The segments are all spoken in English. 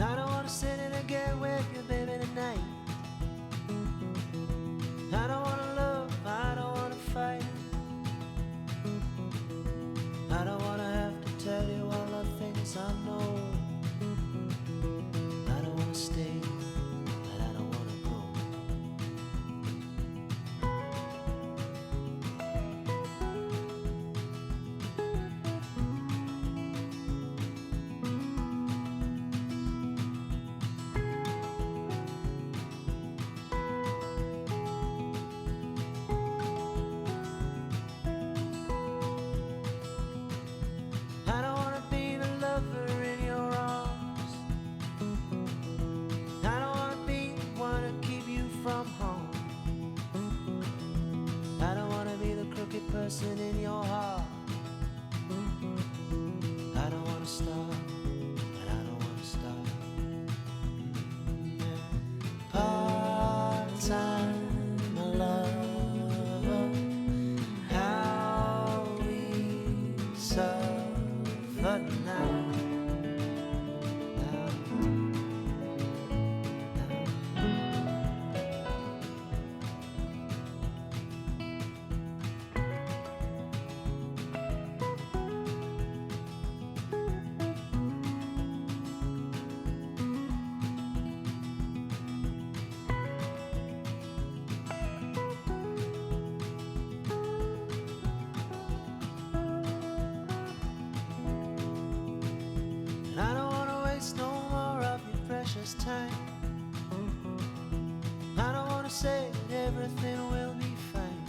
I don't wanna sit in and get with you, baby, tonight. I don't wanna love, I don't wanna fight. I don't wanna have to tell you all the things I know. I don't wanna stay, but I don't wanna go. I don't wanna be the lover in your arms. I don't wanna be the one to keep you from home. I don't wanna be the crooked person in your heart. I don't wanna stop, but I don't wanna stop. Part-time, my love, how we suffer now. And I don't wanna waste no more of your precious time. I don't wanna say that everything will be fine.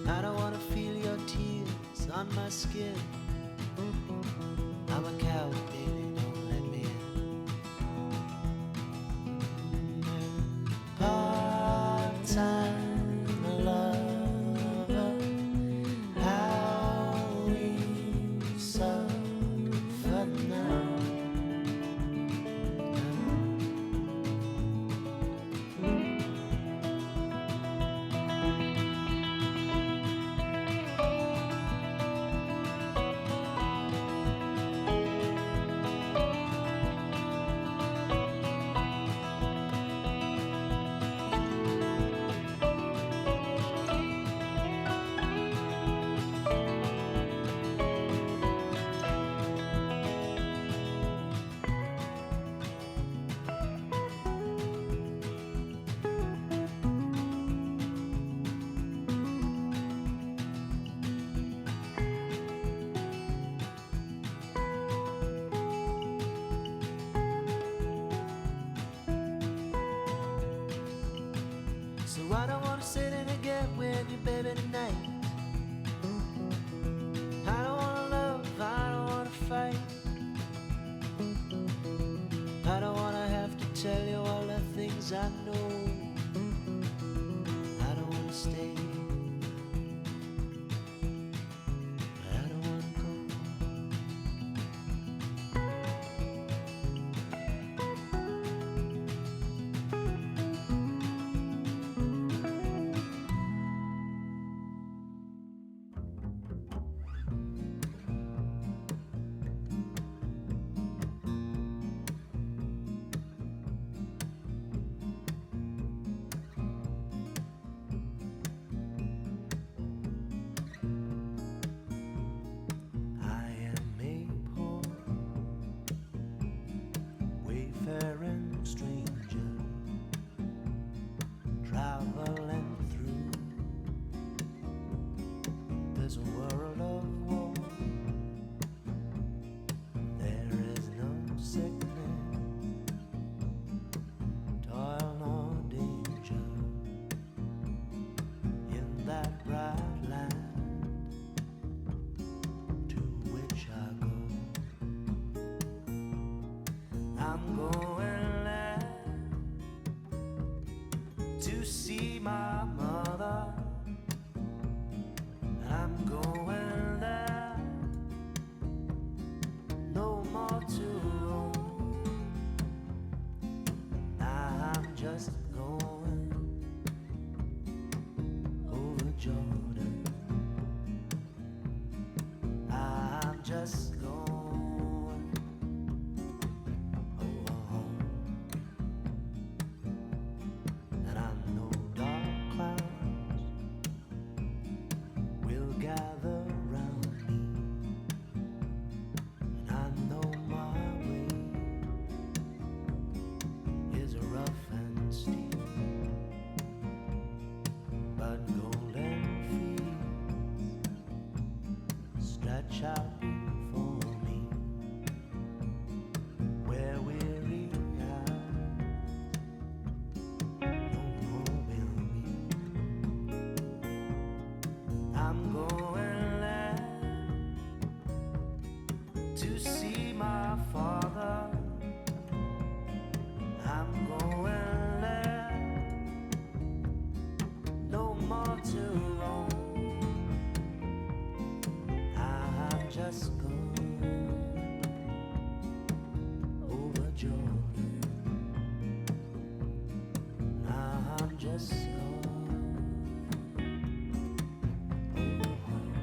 I don't wanna feel your tears on my skin. I'm a coward, baby, don't let me in. Part-time, my love, how we suffer now. So I don't wanna sit in and get with you, baby, tonight. I don't wanna love, I don't wanna fight. 'cause I know I don't wanna stay, but I don't wanna go. I am a poor wayfaring stranger, traveling through this world of war. There is no sickness, toil nor danger in that bright land to which I go. I'm going there to see my mother. I'm going there, no more to roam. I'm just going over Jordan. I'm just going over home. And I know dark clouds will gather round me, and I know my way is rough and steep, but golden fields stretch out before me, where weary eyes no more will meet. I'm going there to see my father. I'm going there, no more to roam. I'm just going over Jordan. I'm just going over home.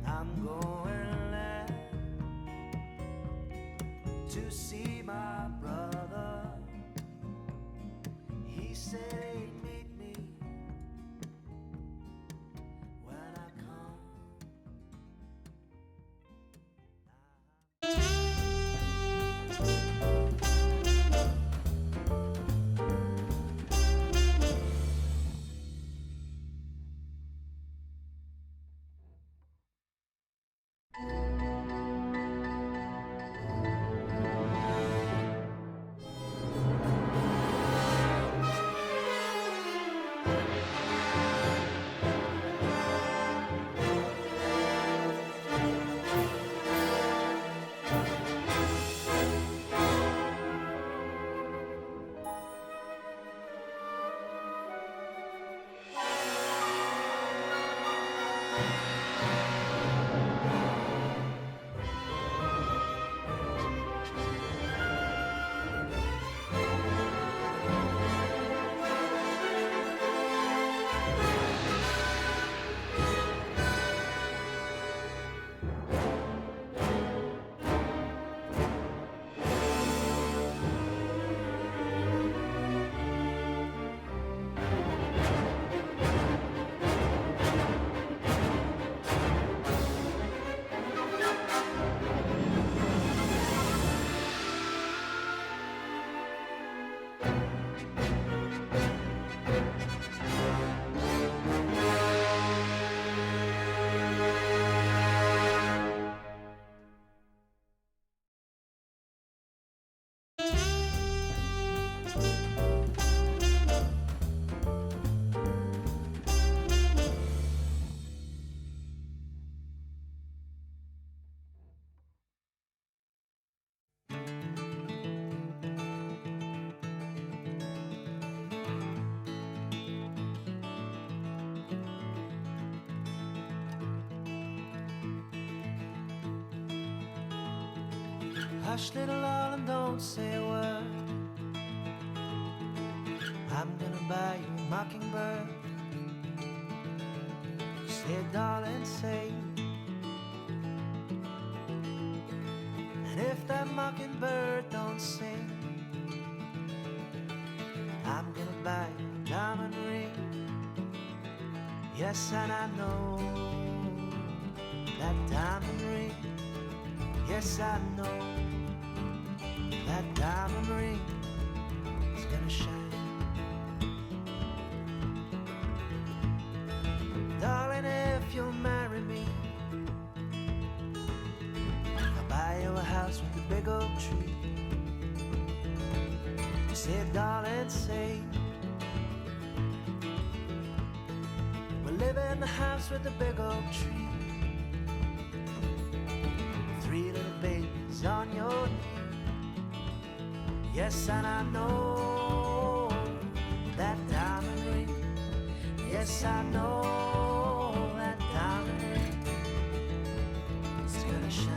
I'm going there to see my brother. He said he'd meet me when I come. hush, little darling, don't say a word. I'm gonna buy you a mockingbird. Say, darling, say. And if that mockingbird don't sing, I'm gonna buy you a diamond ring. Yes, and I know that diamond ring. Yes, I know that diamond ring is gonna shine. Darling, if you'll marry me, I'll buy you a house with a big oak tree. Say, darling, say, we'll live in the house with the big oak tree. 3 little babies on your knee. Yes, and I know that diamond ring. Yes, I know that diamond ring is gonna shine.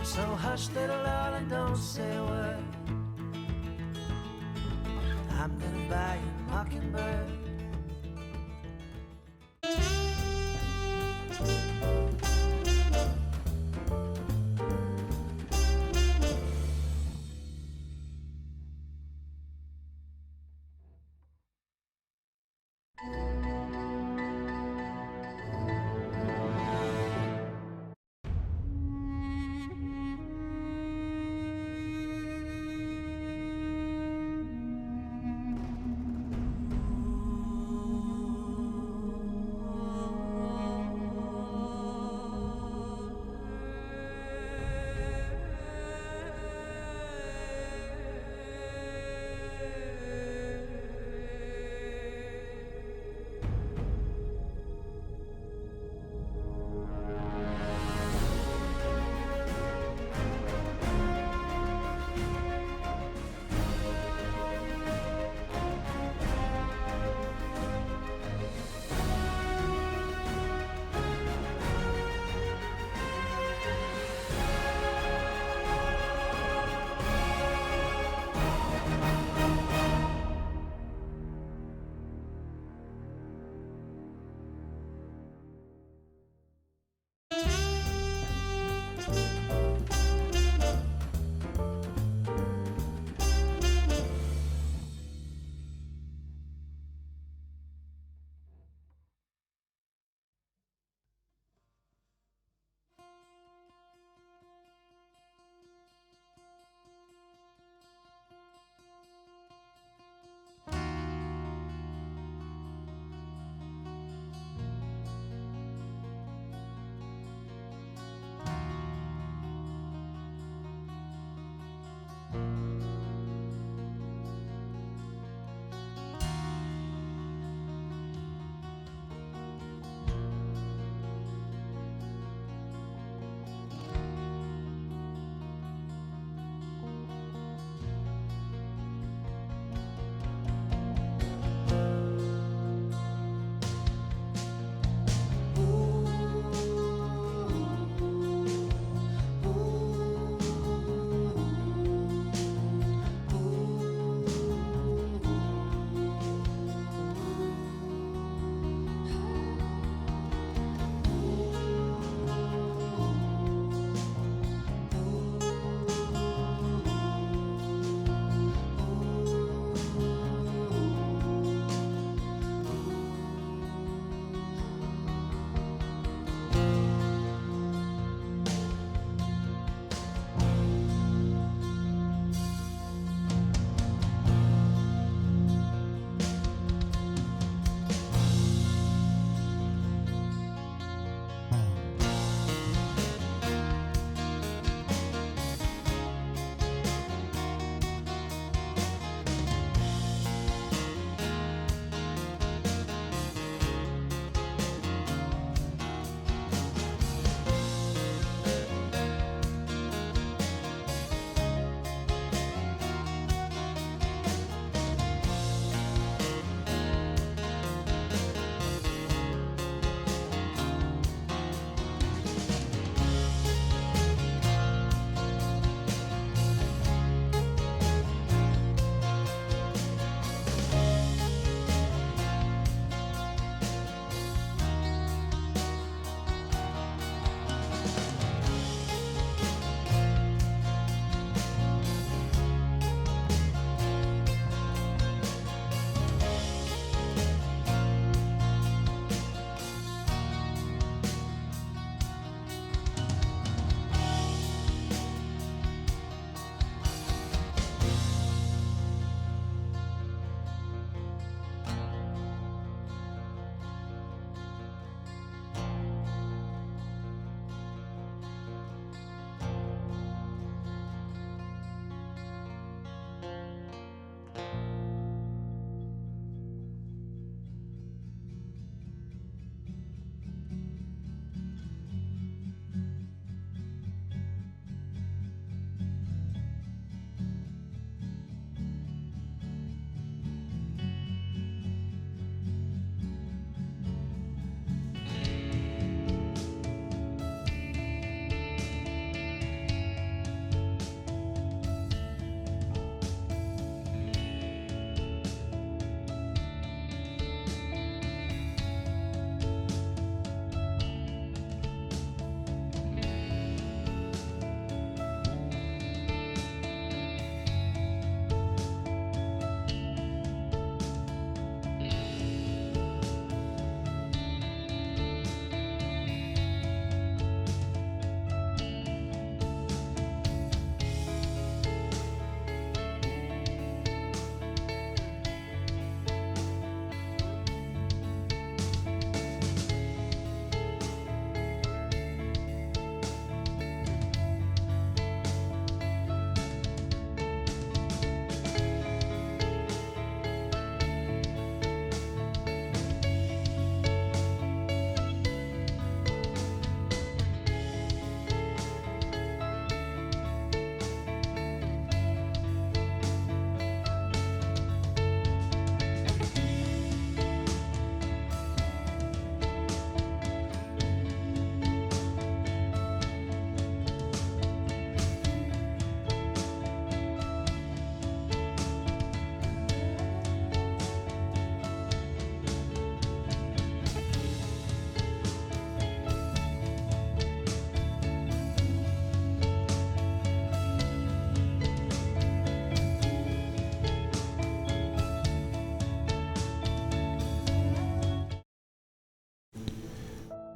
So hush, little darling, don't say a word. I'm gonna buy you a mockingbird. Thank you.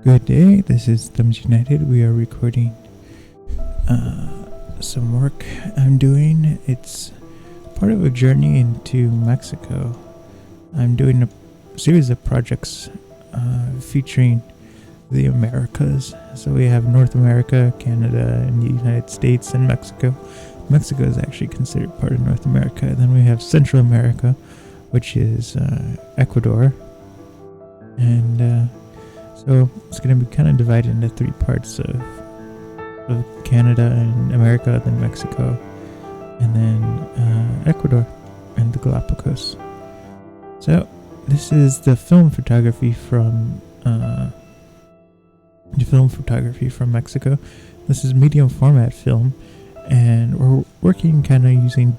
Good day, this is Thumbs United. We are recording some work I'm doing. It's part of a journey into Mexico. I'm doing a series of projects featuring the Americas. So we have North America, Canada, and the United States, and Mexico. Mexico is actually considered part of North America. Then we have Central America, which is Ecuador. And so it's going to be kind of divided into three parts of Canada and America, then Mexico, and then Ecuador and the Galapagos. So this is the film photography from Mexico. This is medium format film, and we're working kind of using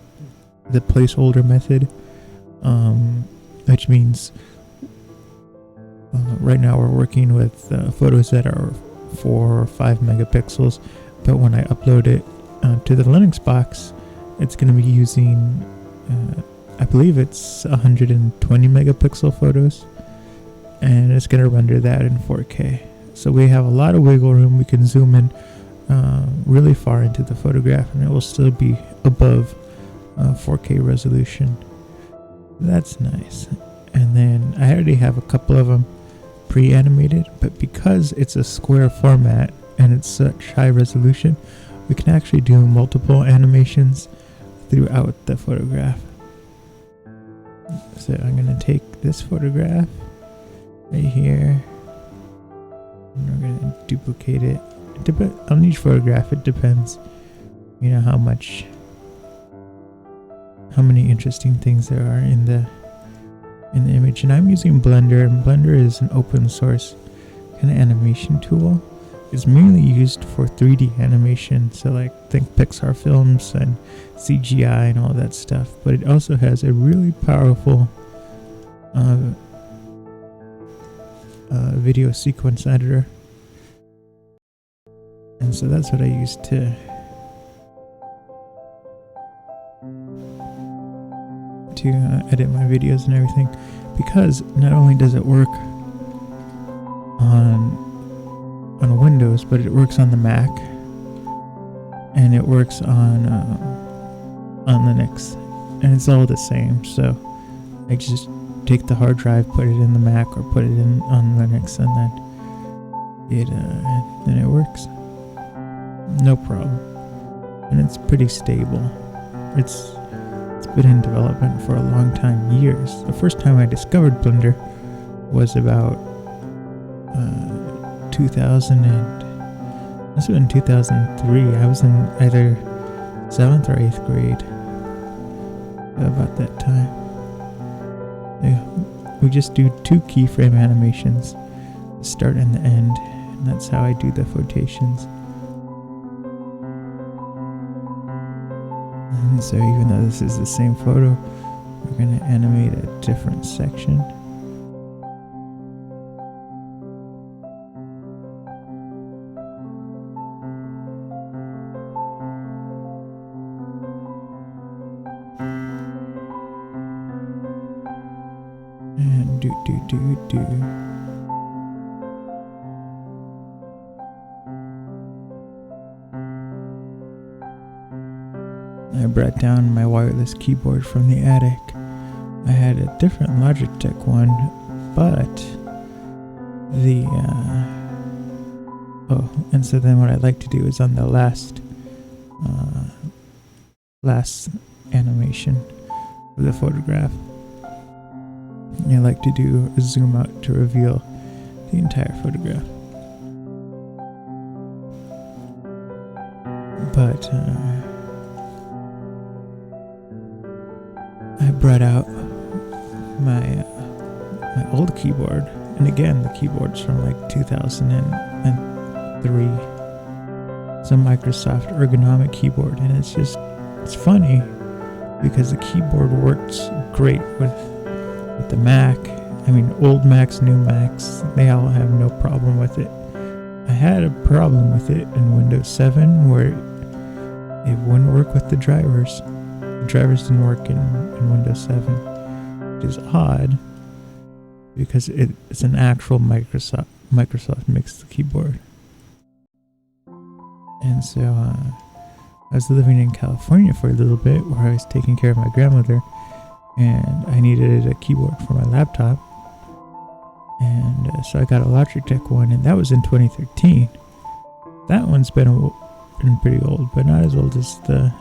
the placeholder method, which means right now we're working with photos that are 4 or 5 megapixels, but when I upload it to the Linux box, it's going to be using I believe it's 120 megapixel photos, and it's going to render that in 4K. So we have a lot of wiggle room. We can zoom in really far into the photograph, and it will still be above 4K resolution. That's nice. And then I already have a couple of them pre-animated, but because it's a square format and it's such high resolution, we can actually do multiple animations throughout the photograph. So I'm going to take this photograph right here, and we're going to duplicate it. On each photograph, it depends, how many interesting things there are in the image. And I'm using Blender, and Blender is an open source kind of animation tool. It's mainly used for 3D animation, so think Pixar films and CGI and all that stuff, but it also has a really powerful video sequence editor, and so that's what I use to edit my videos and everything, because not only does it work on Windows, but it works on the Mac, and it works on Linux, and it's all the same. So I just take the hard drive, put it in the Mac, or put it on Linux, and then it works, no problem, and it's pretty stable. It's been in development for a long time, years. The first time I discovered Blender was about 2003. I was in either 7th or 8th grade about that time. Yeah, we just do 2 keyframe animations, the start and the end, and that's how I do the quotations. And so even though this is the same photo, we're going to animate a different section. And do. I brought down my wireless keyboard from the attic. I had a different Logitech one, but and so then what I like to do is on the last animation of the photograph, I like to do a zoom out to reveal the entire photograph. But I brought out my old keyboard, and again the keyboard's from 2003. It's a Microsoft ergonomic keyboard, and it's funny because the keyboard works great with the Mac. I mean, old Macs, new Macs, they all have no problem with it. I had a problem with it in Windows 7 where it wouldn't work with the drivers. The drivers didn't work in Windows 7, which is odd because it's an actual Microsoft Microsoft makes the keyboard. And so I was living in California for a little bit where I was taking care of my grandmother, and I needed a keyboard for my laptop. And so I got a Logitech one, and that was in 2013. That one's been pretty old, but not as old as the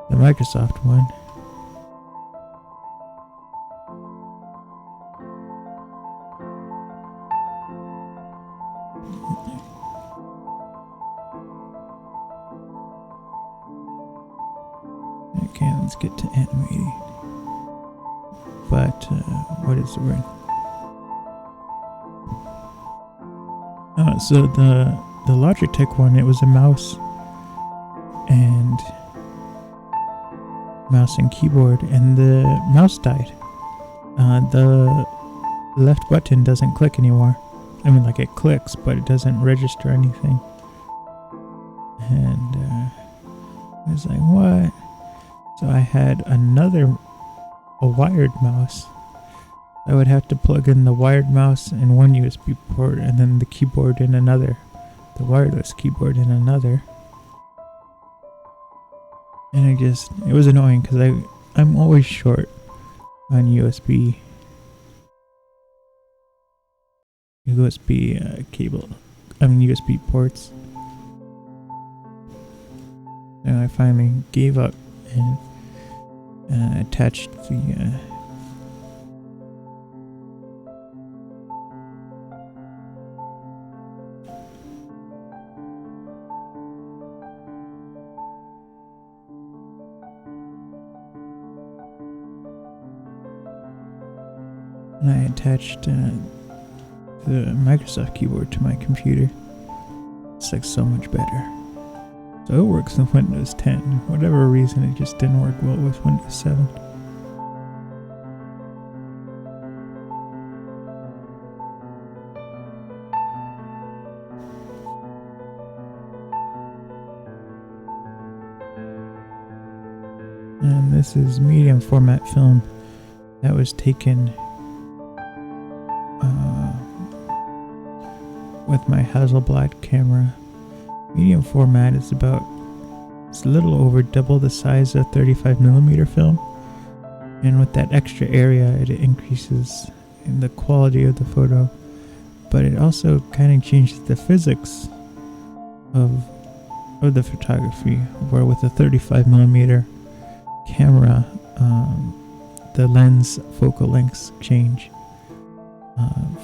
Microsoft one. Okay, let's get to animating. But what is the word? So the Logitech one, it was a mouse and keyboard, and the mouse died. The left button doesn't click anymore. I mean, like, it clicks, but it doesn't register anything. And I was like, what? So I had a wired mouse. I would have to plug in the wired mouse in one USB port, and then the keyboard in another, the wireless keyboard in another. And it was annoying because I'm always short on USB cable. USB ports. And I finally gave up and attached the the Microsoft keyboard to my computer. It's like so much better. So it works with Windows 10. Whatever reason, it just didn't work well with Windows 7. And this is medium format film that was taken with my Hasselblad camera. Medium format is it's a little over double the size of 35mm film, and with that extra area it increases in the quality of the photo, but it also kind of changes the physics of the photography, where with a 35mm camera the lens focal lengths change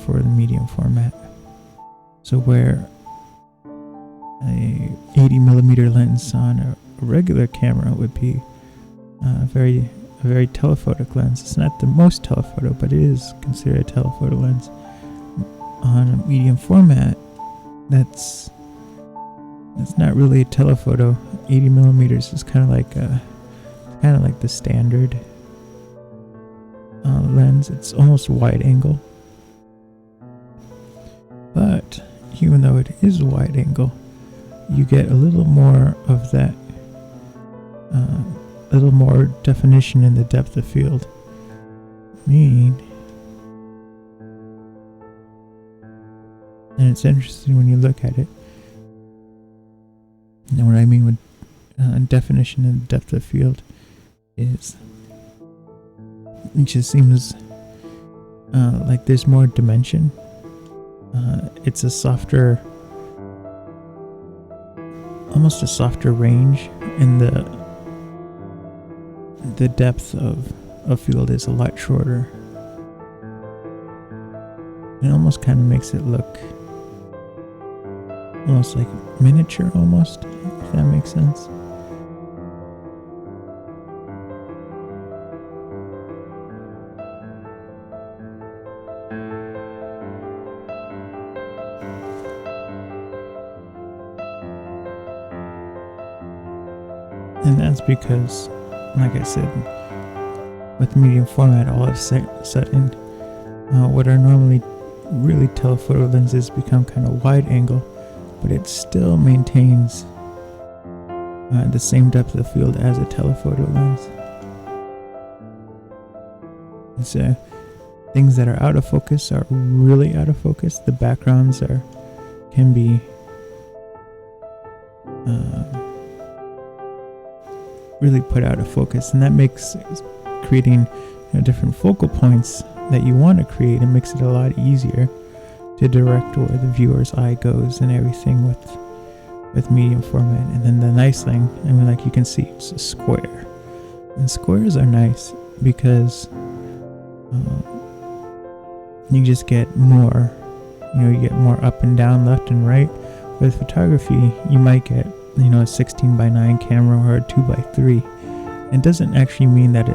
for the medium format. So where a 80mm lens on a regular camera would be a very telephotic lens. It's not the most telephoto, but it is considered a telephoto lens. On a medium format, that's not really a telephoto. 80mm is kind of like the standard lens. It's almost wide angle, but even though it is wide angle, you get a little more of that, a little more definition in the depth of field. And it's interesting when you look at it. And what I mean with definition and depth of field is it just seems like there's more dimension. It's almost a softer range, and the depth of field is a lot shorter. It almost kind of makes it look almost like miniature, almost, if that makes sense. And that's because, like I said, with medium format, all of a sudden, what are normally really telephoto lenses become kind of wide angle, but it still maintains the same depth of field as a telephoto lens. So things that are out of focus are really out of focus. The backgrounds can be really put out of focus, and that makes creating different focal points that you want to create, and makes it a lot easier to direct where the viewer's eye goes and everything with medium format. And then the nice thing, I mean, like you can see, it's a square, and squares are nice because you just get more, you get more up and down, left and right. With photography, you might get a 16 by 9 camera or a 2 by 3. It doesn't actually mean that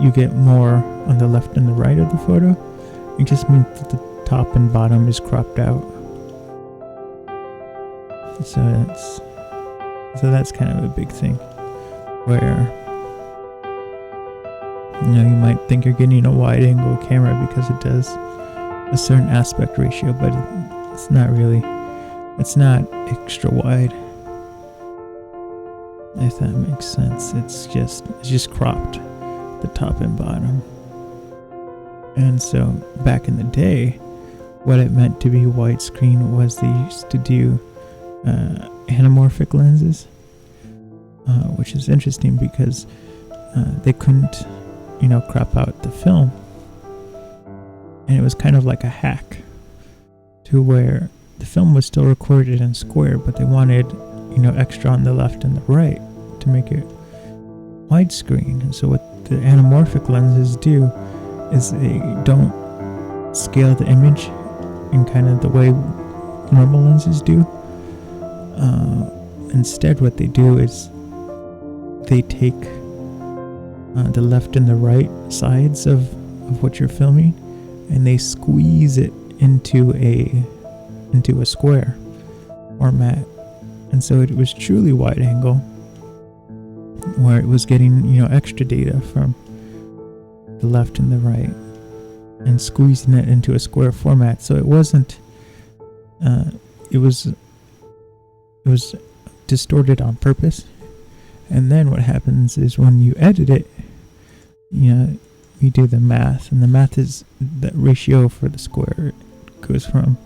you get more on the left and the right of the photo. It just means that the top and bottom is cropped out. So that's kind of a big thing, where you might think you're getting a wide angle camera because it does a certain aspect ratio, but it's not really. It's not extra wide, if that makes sense. It's just cropped, the top and bottom. And so back in the day, what it meant to be widescreen was they used to do anamorphic lenses, which is interesting because they couldn't crop out the film, and it was kind of like a hack to where the film was still recorded in square, but they wanted extra on the left and the right to make it widescreen. And so what the anamorphic lenses do is they don't scale the image in kind of the way normal lenses do. Instead, what they do is they take the left and the right sides of what you're filming, and they squeeze it into a square format. And so it was truly wide angle, where it was getting extra data from the left and the right and squeezing it into a square format. So it wasn't it was distorted on purpose. And then what happens is when you edit it, you do the math, and the math is the ratio for the square goes from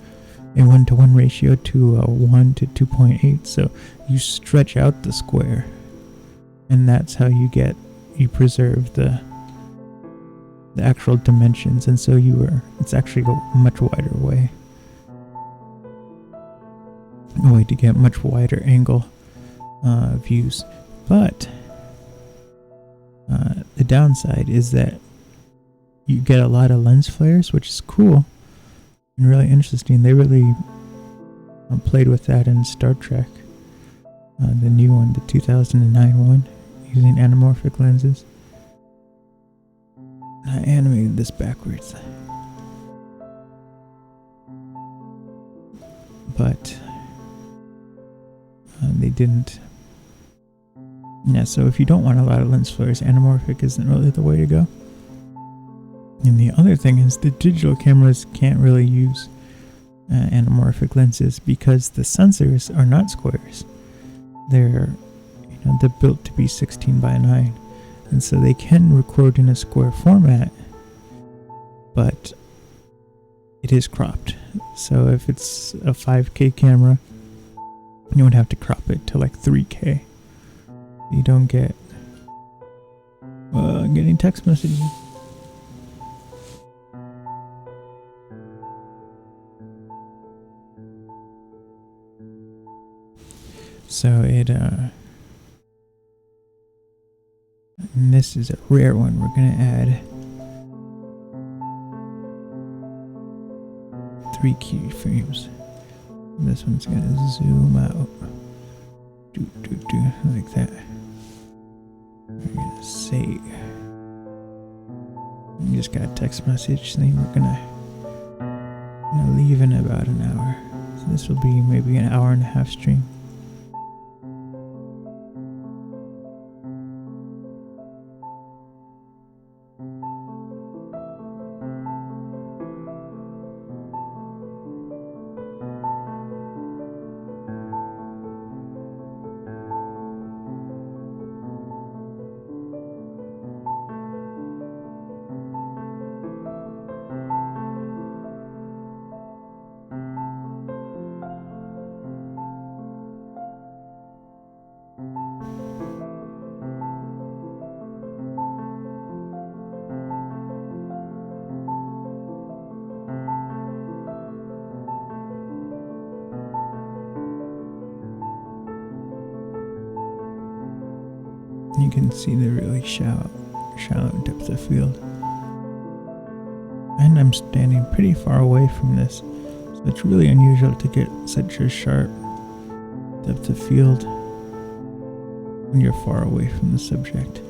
a 1-to-1 ratio to a 1 to 2.8. So you stretch out the square, and that's how you preserve the actual dimensions. And so it's actually a much wider way to get much wider angle views. But the downside is that you get a lot of lens flares, which is cool and really interesting. They really played with that in Star Trek, the new one, the 2009 one, using anamorphic lenses. I animated this backwards, but they didn't. Yeah, so if you don't want a lot of lens flares, anamorphic isn't really the way to go. And the other thing is the digital cameras can't really use anamorphic lenses because the sensors are not squares. They're built to be 16 by 9, and so they can record in a square format, but it is cropped. So if it's a 5K camera, you would have to crop it to like 3K. You don't get getting text messages. So it and this is a rare one. We're gonna add 3 keyframes. This one's gonna zoom out. Like that. We're gonna save. We just got a text message saying we're gonna leave in about an hour. So this will be maybe an hour and a half stream. You can see the really shallow depth of field. And I'm standing pretty far away from this, so it's really unusual to get such a sharp depth of field when you're far away from the subject.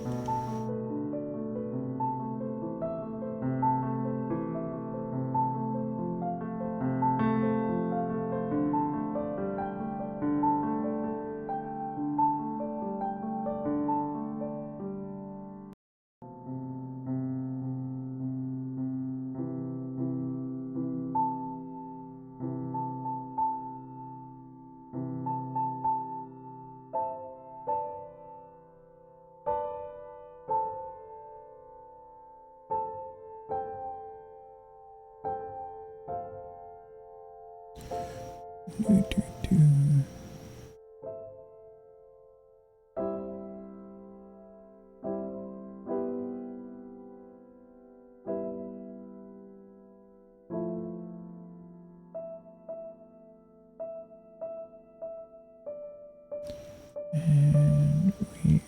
And we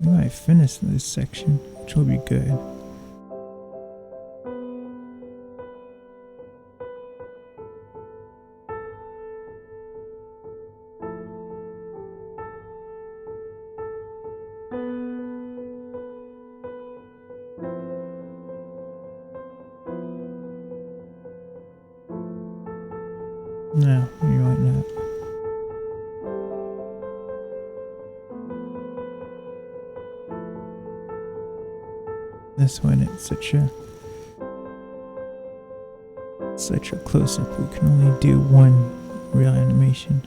might finish this section, which will be good. No, you might not. This one, it's such a close-up. We can only do one real animation.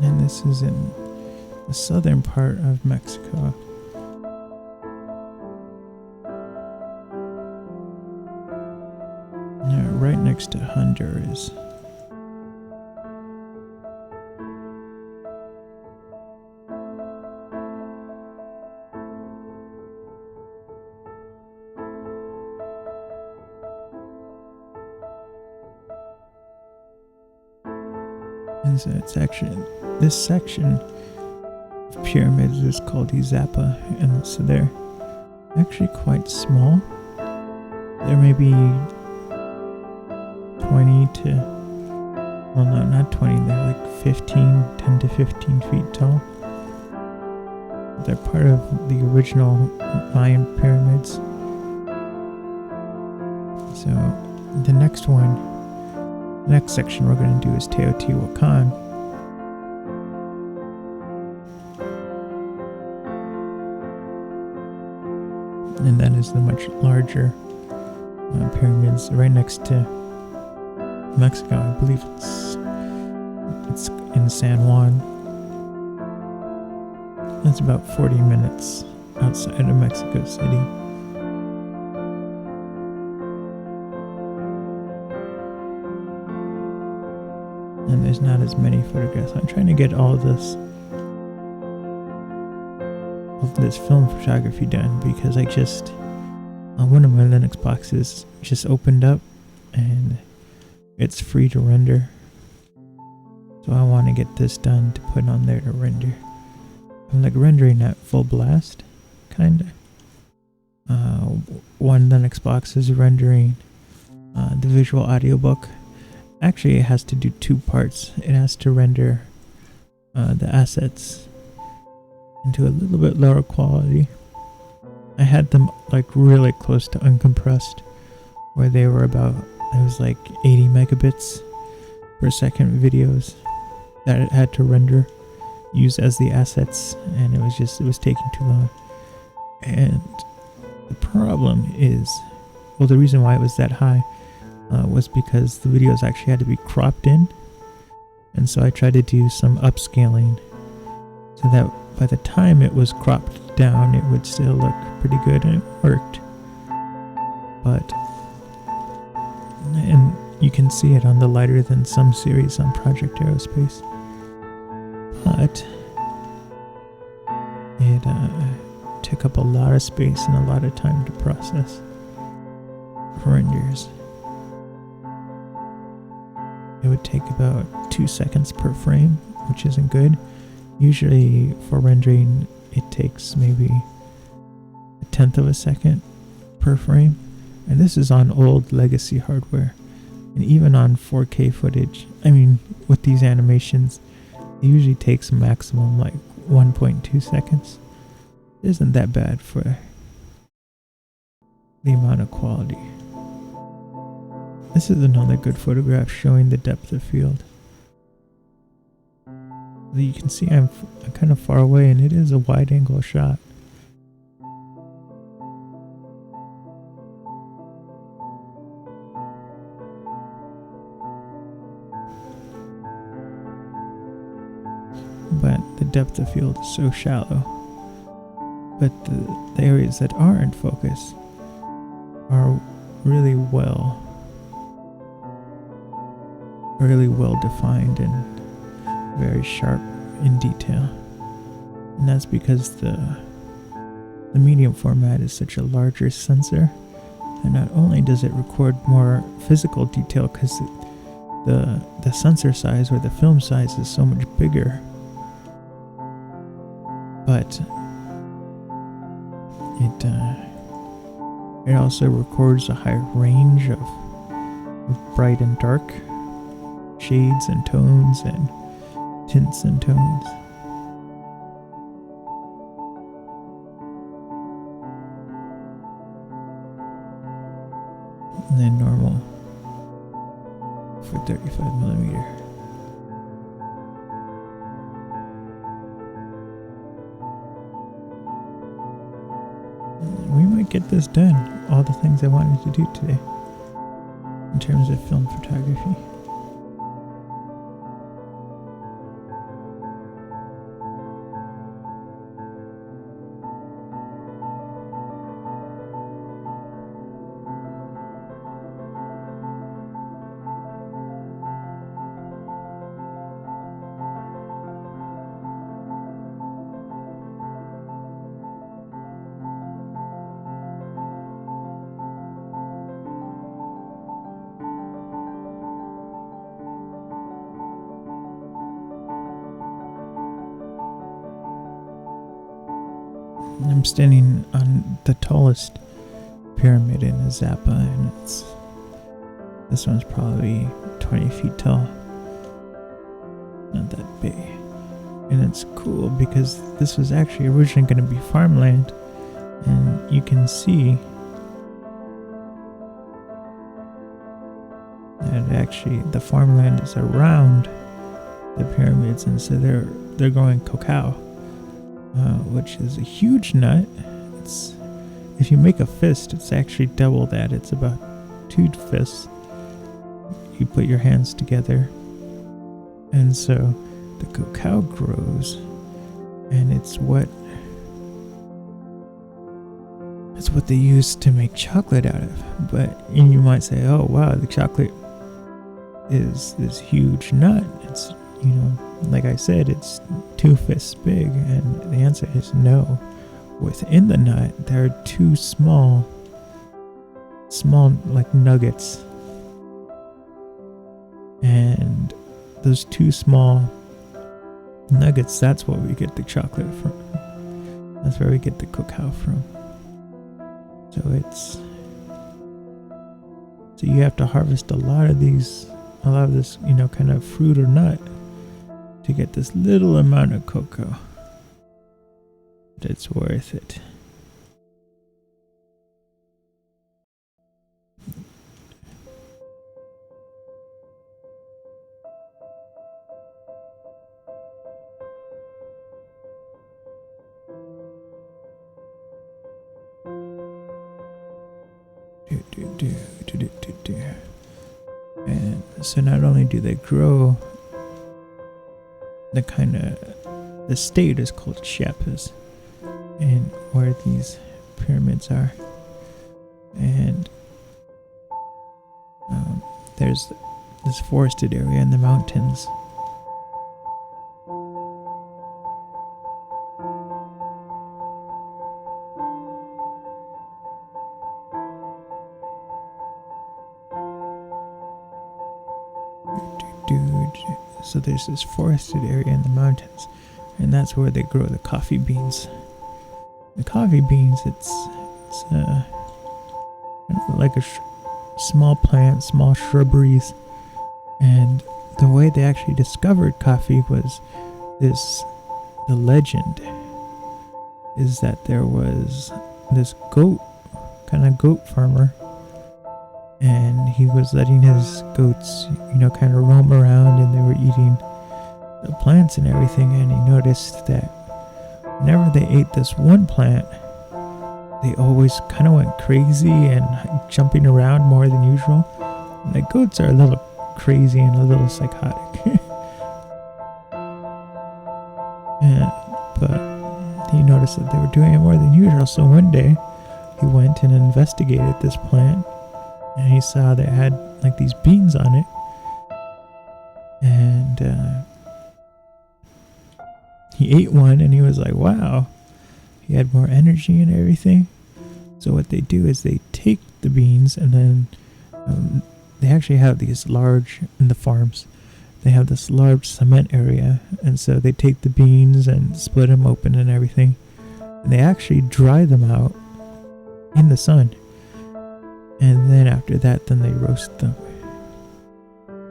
And this is in the southern part of Mexico. Yeah, right next to Honduras. And so it's actually, this section of pyramids is called Izapa, and so they're actually quite small. They're maybe 20 to, well no, not 20, they're like 10 to 15 feet tall. They're part of the original Mayan pyramids. So the next section we're going to do is Teotihuacan. And that is the much larger pyramids right next to Mexico. I believe it's in San Juan. That's about 40 minutes outside of Mexico City. And there's not as many photographs. I'm trying to get all of this film photography done because I just, one of my Linux boxes just opened up and it's free to render. So I want to get this done to put on there to render. I'm like rendering at full blast, kinda. One Linux box is rendering the visual audiobook. Actually, it has to do two parts. It has to render the assets into a little bit lower quality. I had them like really close to uncompressed, where they were about, it was like 80 megabits per second videos that it had to render, use as the assets, and it was taking too long. And the problem is, well, the reason why it was that high was because the videos actually had to be cropped in, and so I tried to do some upscaling so that by the time it was cropped down, it would still look pretty good, and it worked. And you can see it on the Lighter Than Some series on Project Aerospace. But it took up a lot of space and a lot of time to process renders. It would take about 2 seconds per frame, which isn't good. Usually for rendering, it takes maybe 1/10 of a second per frame. And this is on old legacy hardware. And even on 4K footage, with these animations, it usually takes a maximum like 1.2 seconds. It isn't that bad for the amount of quality. This is another good photograph showing the depth of field. You can see I'm kind of far away, and it is a wide angle shot. But the depth of field is so shallow. But the areas that are in focus are really well defined and very sharp in detail. And that's because the medium format is such a larger sensor, and not only does it record more physical detail because the sensor size or the film size is so much bigger, but it also records a higher range of bright and dark shades and tones and tints and tones. And then normal for 35mm. We might get this done, all the things I wanted to do today in terms of film photography. I'm standing on the tallest pyramid in Zappa, and this one's probably 20 feet tall. Not that big. And it's cool because this was actually originally going to be farmland, and you can see that actually the farmland is around the pyramids, and so they're growing cacao. Which is a huge nut. If you make a fist, it's actually double that. It's about 2 fists. You put your hands together, and so the cacao grows, and it's what they use to make chocolate out of. And you might say, oh wow, the chocolate is this huge nut. It's, like I said, it's 2 fists big, and the answer is no. Within the nut, there are 2 small like nuggets, and those 2 small nuggets, that's what we get the chocolate from. That's where we get the cacao from. So you have to harvest a lot of this, kind of fruit or nut to get this little amount of cocoa. But it's worth it. And so not only do they grow the kind of the state is called Chiapas, and where these pyramids are. And there's this forested area in the mountains. So there's this forested area in the mountains, and that's where they grow the coffee beans. The coffee beans, it's like a small plant, small shrubberies, and the way they actually discovered coffee was the legend is that there was this kind of goat farmer, and he was letting his goats, kind of roam around, and they were eating the plants and everything, and he noticed that whenever they ate this one plant, they always kind of went crazy and jumping around more than usual. And the goats are a little crazy and a little psychotic. But he noticed that they were doing it more than usual, so one day he went and investigated this plant, and he saw that it had like these beans on it, and he ate one, and he was like, wow, he had more energy and everything. So what they do is they take the beans, and then they actually have these large, in the farms, they have this large cement area, and so they take the beans and split them open and everything, and they actually dry them out in the sun, and then after that, then they roast them.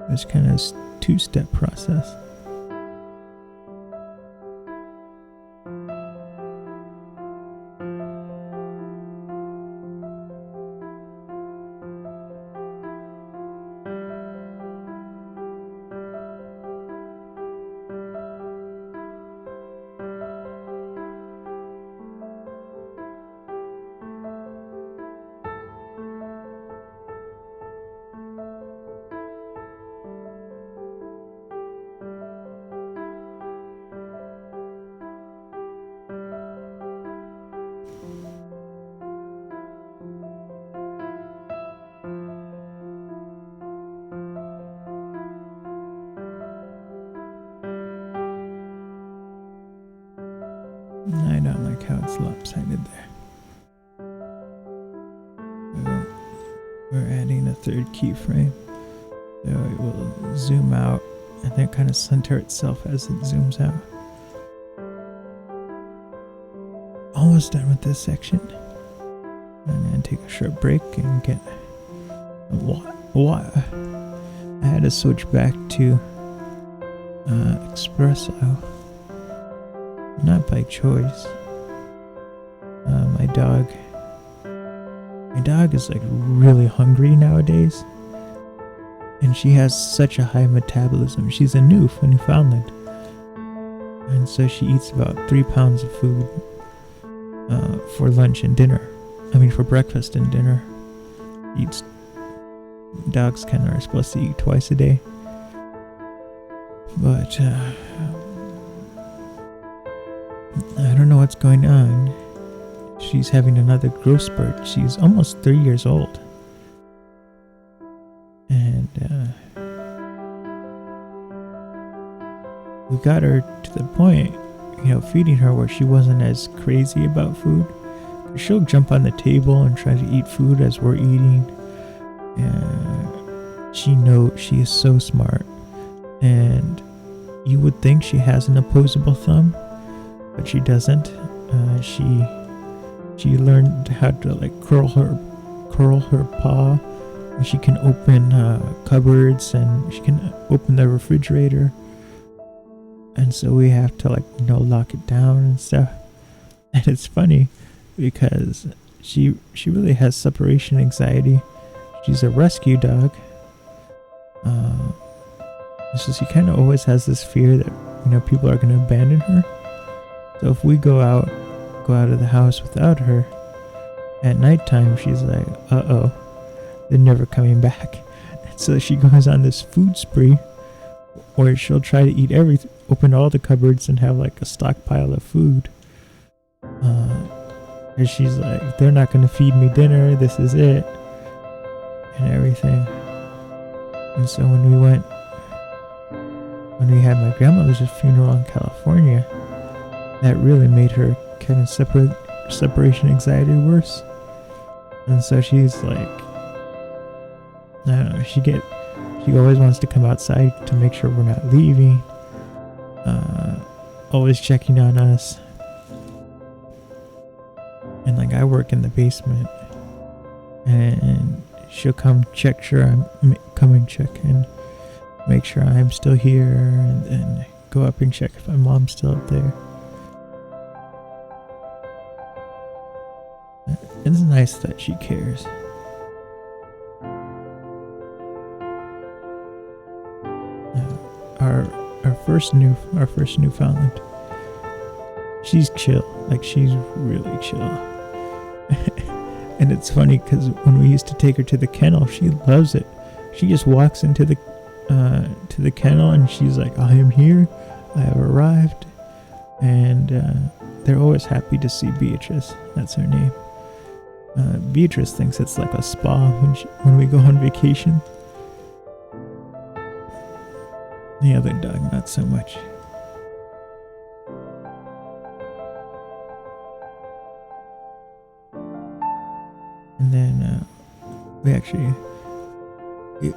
It's kind of a two-step process. I don't like how it's lopsided there. So we're adding a third keyframe, so it will zoom out and then kind of center itself as it zooms out. Almost done with this section. I'm gonna take a short break and get what? I had to switch back to espresso. Not by choice. My dog is like really hungry nowadays, and she has such a high metabolism. She's a Newfoundland, and so she eats about 3 pounds of food for lunch and dinner. For breakfast and dinner. Dogs kind of are supposed to eat twice a day, but I don't know what's going on. She's having another growth spurt. She's almost 3 years old. And we got her to the point, feeding her where she wasn't as crazy about food. She'll jump on the table and try to eat food as we're eating. And she is so smart. And you would think she has an opposable thumb, but she doesn't. She learned how to curl her paw, and she can open cupboards, and she can open the refrigerator. And so we have to lock it down and stuff. And it's funny because she really has separation anxiety. She's a rescue dog. So she kind of always has this fear that people are going to abandon her. So if we go out of the house without her, at nighttime she's like, uh-oh, they're never coming back. And so she goes on this food spree where she'll try to eat open all the cupboards and have like a stockpile of food. And she's like, they're not gonna feed me dinner. This is it, and everything. And so when we had my grandmother's funeral in California, that really made her kind of separation anxiety worse. And so she's like, I don't know, she always wants to come outside to make sure we're not leaving. Always checking on us. And like I work in the basement, and she'll come check and make sure I'm still here, and then go up and check if my mom's still up there. It's nice that she cares. Our first Newfoundland, she's chill. Like, she's really chill. And it's funny because when we used to take her to the kennel, she loves it. She just walks into the kennel and she's like, I am here, I have arrived. And they're always happy to see Beatrice. That's her name. Beatrice thinks it's like a spa when we go on vacation. The other dog, not so much. And then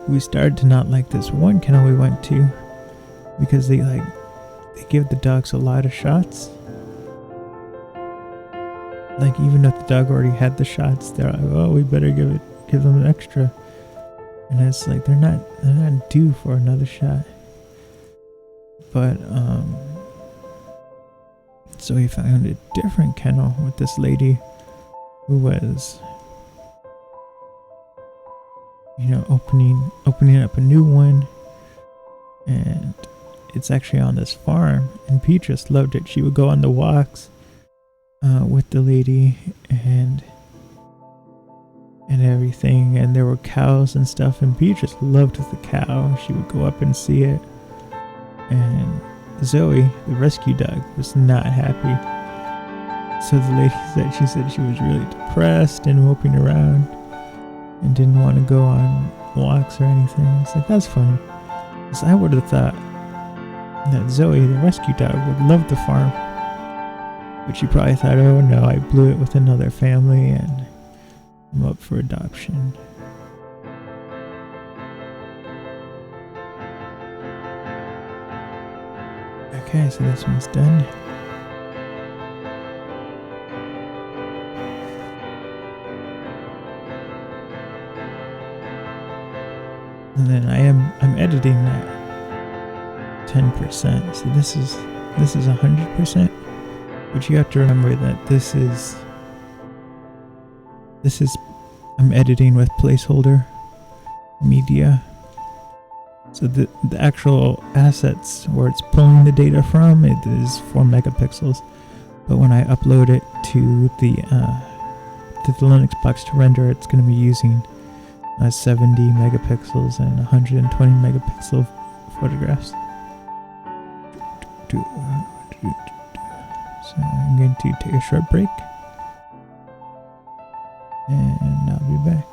we started to not like this one kennel we went to, because they give the dogs a lot of shots. Like, even if the dog already had the shots, they're like, oh, we better give them an extra. And it's like, they're not due for another shot. But so we found a different kennel with this lady who was, opening up a new one, and it's actually on this farm. And Beatrice loved it. She would go on the walks with the lady and everything, and there were cows and stuff, and Beatrice loved the cow. She would go up and see it. And Zoe, the rescue dog, was not happy. So the lady said she was really depressed and moping around and didn't want to go on walks or anything. It's like, that's funny, because I would have thought that Zoe, the rescue dog, would love the farm. But she probably thought, oh no, I blew it with another family and I'm up for adoption. Okay, so this one's done. And then I'm editing that 10%. So this is 100%. But you have to remember that this is I'm editing with placeholder media. So the actual assets where it's pulling the data from, it is 4 megapixels. But when I upload it to the Linux box to render, it's going to be using 70 megapixels and 120 megapixel photographs. So I'm going to take a short break, and I'll be back.